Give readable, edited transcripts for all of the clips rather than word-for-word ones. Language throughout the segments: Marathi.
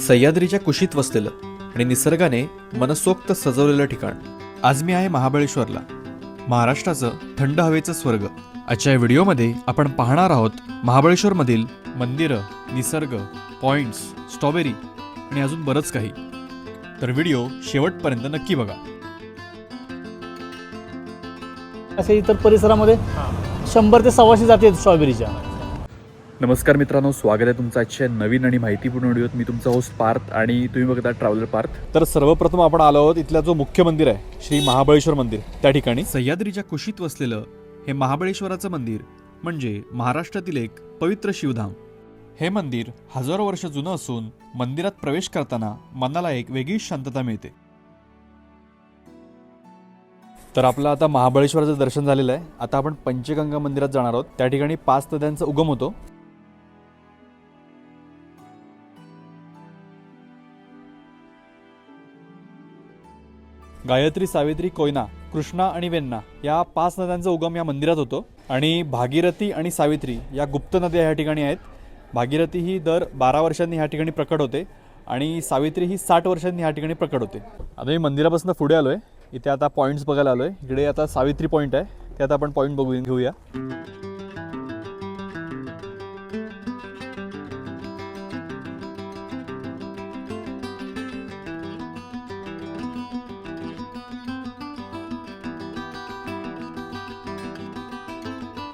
सह्याद्रीच्या कुशीत वसलेलं आणि निसर्गाने मनसोक्त सजवलेलं ठिकाण. आज मी आहे महाबळेश्वरला, महाराष्ट्राचं थंड हवेचं स्वर्ग. आजच्या व्हिडिओमध्ये आपण पाहणार आहोत महाबळेश्वरमधील मंदिरं, निसर्ग, पॉइंट्स, स्ट्रॉबेरी आणि अजून बरंच काही. तर व्हिडिओ शेवटपर्यंत नक्की बघा. असे इतर परिसरामध्ये 100 ते 125 जाती आहेत स्ट्रॉबेरीच्या. नमस्कार मित्रांनो, स्वागत आहे तुमचं आजच्या नवीन आणि माहितीपूर्ण व्हिडिओत. मी तुमचा होस्ट पार्थ आणि तुम्ही बघता ट्रॅव्हलर पार्थ. तर सर्वप्रथम आपण आलो आहोत इथला जो मुख्य मंदिर आहे श्री महाबळेश्वर मंदिर, त्या ठिकाणी. सह्याद्रीच्या कुशीत वसलेलं हे महाबळेश्वराचं मंदिर म्हणजे महाराष्ट्रातील एक पवित्र शिवधाम. हे मंदिर हजारो वर्ष जुनं असून मंदिरात प्रवेश करताना मनाला एक वेगळीच शांतता मिळते. तर आपलं आता महाबळेश्वराचं दर्शन झालेलं आहे. आता आपण पंचगंगा मंदिरात जाणार आहोत. त्या ठिकाणी 5 नद्यांचा उगम होतो. गायत्री, सावित्री, कोयना, कृष्णा आणि वेण्णा या 5 नद्यांचा उगम या मंदिरात होतो. आणि भागीरथी आणि सावित्री या गुप्त नद्या या ठिकाणी आहेत. भागीरथी ही दर 12 वर्षांनी ह्या ठिकाणी प्रकट होते आणि सावित्री ही 60 वर्षांनी ह्या ठिकाणी प्रकट होते. आता मी मंदिरापासून पुढे आलोय. इथे आता पॉईंट्स बघायला आलोय. इकडे आता सावित्री पॉईंट आहे, त्यात आपण पॉईंट बघून घेऊया.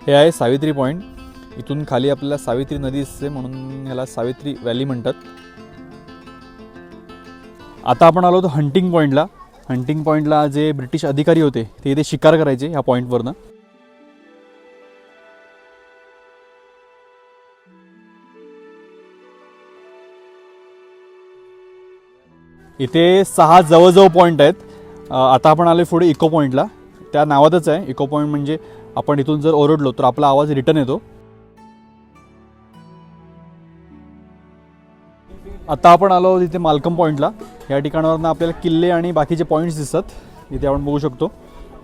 हे आहे सावित्री पॉईंट. इथून खाली आपल्याला सावित्री नदी दिसते, म्हणून ह्याला सावित्री व्हॅली म्हणतात. आता आपण आलो होतो हंटिंग पॉईंटला. हंटिंग पॉईंटला जे ब्रिटिश अधिकारी होते ते इथे शिकार करायचे ह्या पॉईंटवरनं. इथे 6 जवळजवळ पॉईंट आहेत. आता आपण आलो पुढे इको पॉईंटला. त्या नावातच आहे इको पॉईंट, म्हणजे आपण इथून जर ओरडलो तर आपला आवाज रिटर्न येतो. आता आपण आलो तिथे मालकम पॉईंटला. या ठिकाणावरनं आपल्याला किल्ले आणि बाकीचे पॉईंट्स दिसतात. इथे आपण बघू शकतो.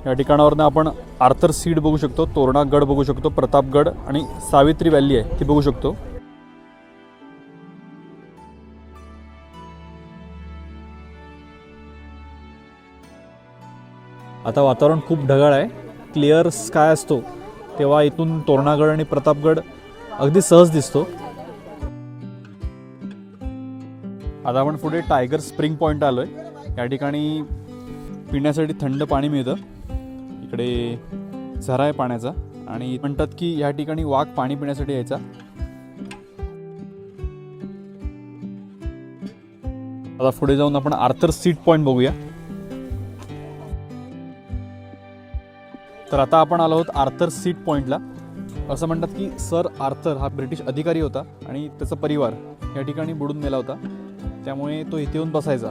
या ठिकाणावरनं आपण आर्थर सीट बघू शकतो, तोरणा गड बघू शकतो, प्रतापगड आणि सावित्री व्हॅली आहे ती बघू शकतो. आता वातावरण खूप ढगाळ आहे. क्लिअर स्काय असतो तेव्हा इथून तोरणागड आणि प्रतापगड अगदी सहज दिसतो. आता आपण पुढे टायगर स्प्रिंग पॉईंट आलो आहे. या ठिकाणी पिण्यासाठी थंड पाणी मिळतं. इकडे झरा आहे पाण्याचा आणि म्हणतात की या ठिकाणी वाघ पाणी पिण्यासाठी यायचा. आता पुढे जाऊन आपण आर्थर सीट पॉईंट बघूया. तर आता आपण आलो आहोत आर्थर सीट पॉईंटला. असं म्हणतात की सर आर्थर हा ब्रिटिश अधिकारी होता आणि त्याचा परिवार या ठिकाणी बुडून मेला होता, त्यामुळे तो इथे येऊन बसायचा.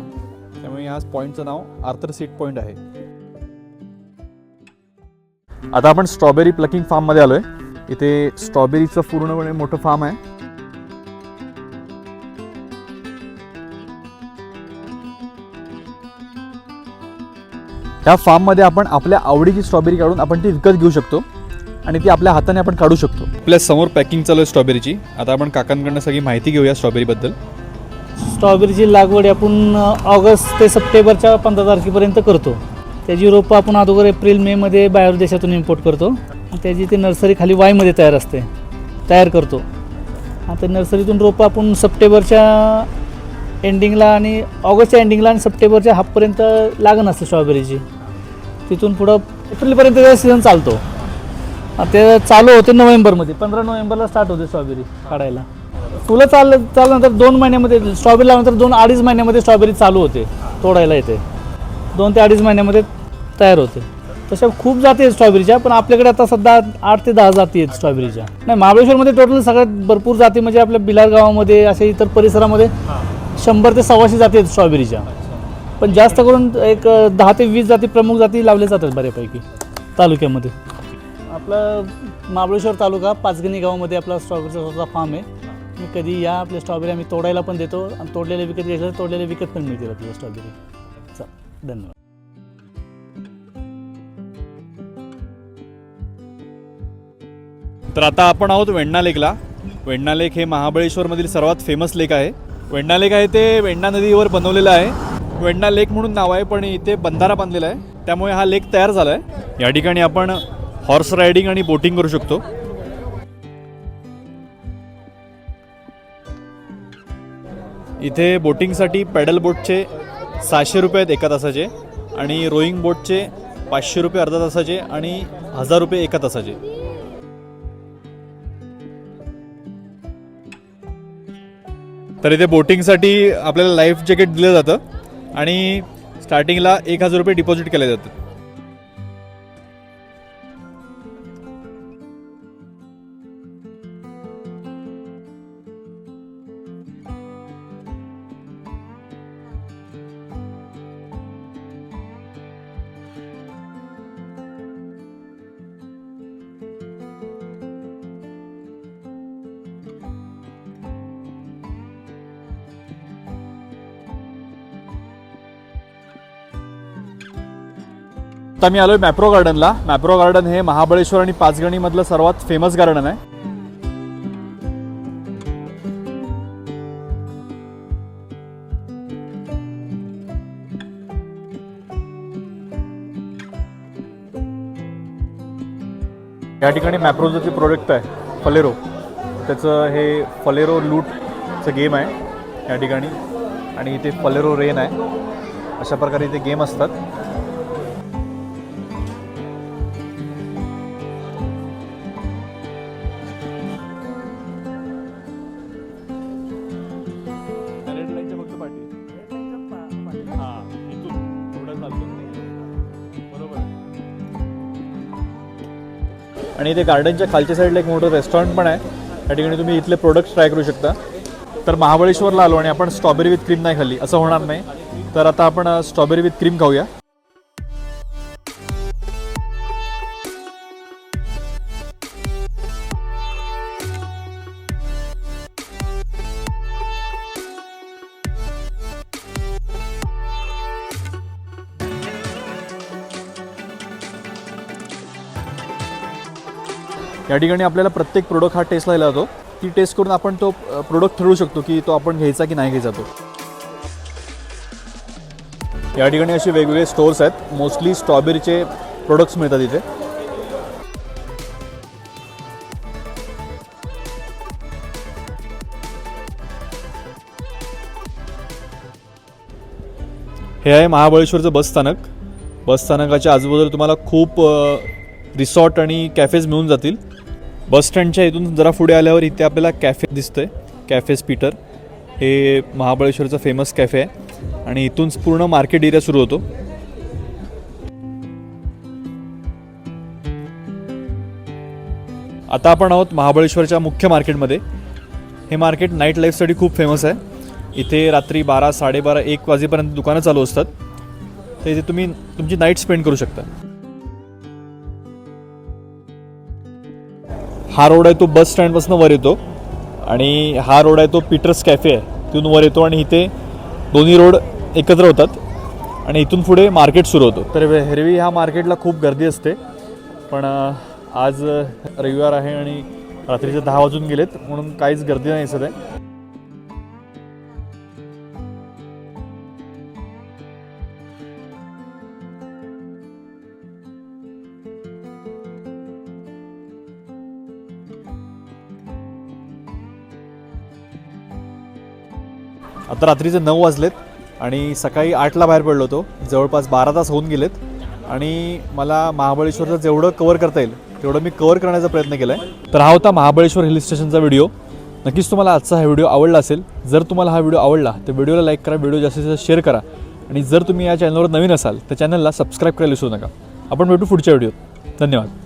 त्यामुळे ह्या पॉईंटचं नाव आर्थर सीट पॉईंट आहे. आता आपण स्ट्रॉबेरी प्लकिंग फार्ममध्ये आलो आहे. इथे स्ट्रॉबेरीचं पूर्णपणे मोठं फार्म आहे. त्या फार्ममध्ये आपण आपल्या आवडीची स्ट्रॉबेरी काढून आपण ती विकत घेऊ शकतो आणि ती आपल्या हाताने आपण काढू शकतो. आपल्या समोर पॅकिंग चालू आहे स्ट्रॉबेरीची. आता आपण काकांकडनं सगळी माहिती घेऊया स्ट्रॉबेरीबद्दल. स्ट्रॉबेरीची लागवड आपण ऑगस्ट ते सप्टेंबरच्या 15 तारखेपर्यंत करतो. त्याची रोपं आपण अगोदर एप्रिल मे मध्ये बाहेर देशातून इम्पोर्ट करतो. त्याची ती नर्सरी खाली वाईमध्ये तयार करतो. आता नर्सरीतून रोपं आपण सप्टेंबरच्या एंडिंगला आणि ऑगस्टच्या एंडिंगला आणि सप्टेंबरच्या हाफपर्यंत लागण असते स्ट्रॉबेरीची. तिथून पुढं एप्रिलपर्यंत त्याचा सीझन चालतो. ते चालू होते नोव्हेंबरमध्ये. 15 नोव्हेंबरला स्टार्ट होते स्ट्रॉबेरी काढायला. फुलं चालल्यानंतर 2 महिन्यामध्ये स्ट्रॉबेरी लावल्यानंतर 2-2.5 महिन्यामध्ये स्ट्रॉबेरी चालू होते, तोडायला येते. 2 ते 2.5 महिन्यामध्ये तयार होते. तशा खूप जाती आहेत स्ट्रॉबेरीच्या, पण आपल्याकडे आता सध्या 8 ते 10 जाती आहेत स्ट्रॉबेरीच्या. नाही, महाबळेश्वरमध्ये टोटल सगळ्यात भरपूर जाती म्हणजे आपल्या बिलार गावामध्ये अशा इतर परिसरामध्ये 100 ते 125 जाती आहेत स्ट्रॉबेरीच्या. पण जास्त करून एक 10 ते 20 जाती प्रमुख जाती लावल्या जातात बऱ्यापैकी तालुक्यामध्ये. आपला महाबळेश्वर तालुका पाचगणी गावामध्ये आपला स्ट्रॉबेरीचा स्वतःचा फार्म आहे. मी कधी या आपल्या स्ट्रॉबेरी आम्ही तोडायला पण देतो आणि तोडलेले विकत घ्यायला, तोडलेले विकत पण मिळतील आपल्याला स्ट्रॉबेरी. चल, धन्यवाद. तर आता आपण आहोत वेण्णा लेकला. वेण्णा लेक हे महाबळेश्वरमधील सर्वात फेमस लेक आहे. वेण्णा लेक आहे ते वेण्णा नदीवर बनवलेलं आहे. वेण्णा लेक म्हणून नाव आहे, पण इथे बंधारा बांधलेला आहे, त्यामुळे हा लेक तयार झाला आहे. या ठिकाणी आपण हॉर्स रायडिंग आणि बोटिंग करू शकतो. इथे बोटिंगसाठी पॅडल बोटचे 600 रुपये आहेत एका तासाचे, आणि रोईंग बोटचे 500 रुपये अर्धा तासाचे आणि 1000 रुपये एका तासाचे. तर इथे बोटिंगसाठी आपल्याला लाईफ जॅकेट दिलं जातं आणि स्टार्टिंगला 1000 रुपये डिपॉझिट केले जातात. आता मी आलोय मॅप्रो गार्डनला. मॅप्रो गार्डन हे महाबळेश्वर आणि पाचगणी मधलं सर्वात फेमस गार्डन आहे. या ठिकाणी मॅप्रोचं जे प्रोडक्ट आहे फलेरो, त्याचं हे फलेरो लूटचं गेम आहे या ठिकाणी, आणि इथे फलेरो रेन आहे. अशा प्रकारे इथे गेम असतात. आणि इथे गार्डनच्या खालच्या साईडला एक मोठं रेस्टॉरंट पण आहे. त्या ठिकाणी तुम्ही इथले प्रोडक्ट्स ट्राय करू शकता. तर महाबळेश्वरला आलो आणि आपण स्ट्रॉबेरी विथ क्रीम नाही खाल्ली असं होणार नाही. तर आता आपण स्ट्रॉबेरी विथ क्रीम खाऊया. या ठिकाणी आपल्याला प्रत्येक प्रोडक्ट हा टेस्टला दिला जातो. ती टेस्ट करून आपण तो प्रोडक्ट ठरवू शकतो की तो आपण घ्यायचा की नाही घ्यायचा तो. या ठिकाणी असे वेगवेगळे स्टोर्स आहेत. मोस्टली स्ट्रॉबेरीचे प्रोडक्ट्स मिळतात इथे. हे आहे महाबळेश्वरचं बस स्थानक. बस स्थानकाच्या आजूबाजूला तुम्हाला खूप रिसॉर्ट आणि कॅफेज मिळून जातील. बस स्टँडच्या इथून जरा पुढे आल्यावर इथे आपल्याला कॅफे दिसतंय, कॅफे स्पीटर. हे महाबळेश्वरचं फेमस कॅफे आहे आणि इथून पूर्ण मार्केट एरिया सुरू होतो. आता आपण आहोत महाबळेश्वरच्या मुख्य मार्केटमध्ये. हे मार्केट नाईट लाईफसाठी खूप फेमस आहे. इथे रात्री 12, 12:30, 1 वाजेपर्यंत दुकानं चालू असतात. तर इथे तुम्ही तुमची नाईट स्पेंड करू शकता. हा रोड आहे तो बस स्टँडपासून वर येतो आणि हा रोड आहे तो पीटर्स कॅफे आहे, तिथून वर येतो आणि इथे दोन्ही रोड एकत्र होतात आणि इथून पुढे मार्केट सुरू होतो. तर एरवी ह्या मार्केटला खूप गर्दी असते, पण आज रविवार आहे आणि रात्रीचे 10 वाजून गेलेत म्हणून काहीच गर्दी नाही दिसत आहे. आता रात्रीचे 9 वाजलेत आणि सकाळी 8ला बाहेर पडलो होतो. जवळपास 12 तास होऊन गेलेत आणि मला महाबळेश्वरचं जेवढं कवर करता येईल तेवढं मी कवर करण्याचा प्रयत्न केला आहे. तर हा होता महाबळेश्वर हिल स्टेशनचा व्हिडिओ. नक्कीच तुम्हाला आजचा हा व्हिडिओ आवडला असेल. जर तुम्हाला हा व्हिडिओ आवडला तर व्हिडिओला लाईक करा, व्हिडिओ जास्तीत जास्त शेअर करा आणि जर तुम्ही या चॅनलवर नवीन असाल तर चॅनलला सबस्क्राईब करायला विसरू नका. आपण भेटू पुढच्या व्हिडिओत. धन्यवाद.